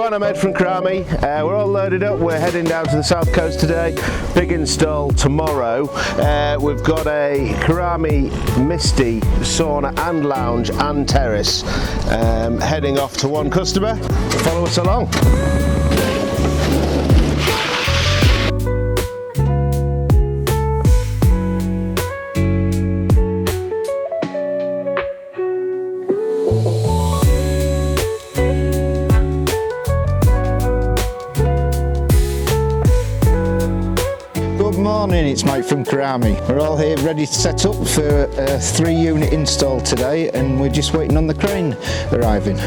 everyone, I'm Ed from Kirami. We're all loaded up, we're heading down to the south coast today. Big install tomorrow. We've got a Kirami Misty sauna and lounge and terrace. Heading off to one customer. Follow us along. Good morning, it's Mike from Kirami. We're all here ready to set up for a 3-unit install today, and we're just waiting on the crane arriving.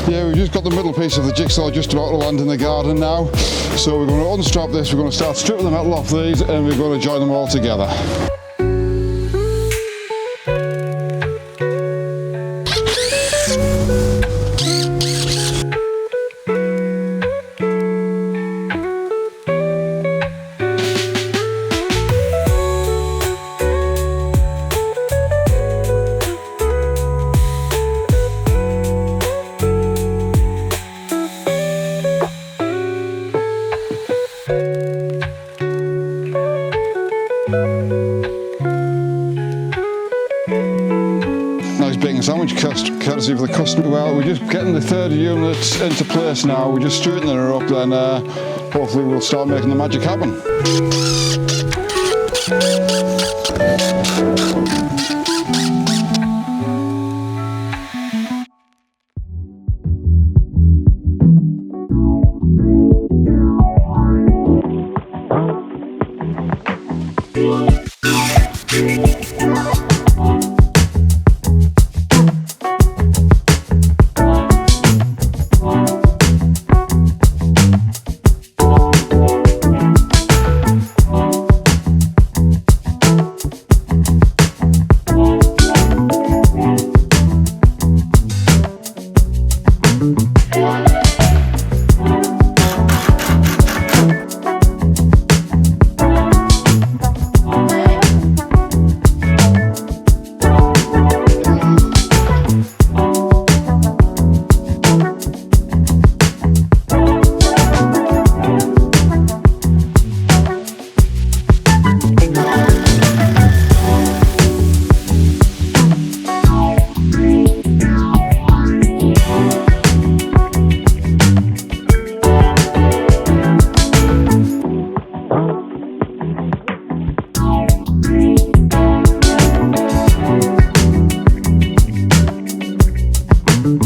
Yeah, we've just got the middle piece of the jigsaw just about to land in the garden now. So we're going to unstrap this, we're going to start stripping the metal off these, and we're going to join them all together. Nice bacon sandwich courtesy of the customer. Well, we're just getting the third unit into place now. We're just straightening her up, then hopefully we'll start making the magic happen. Yeah.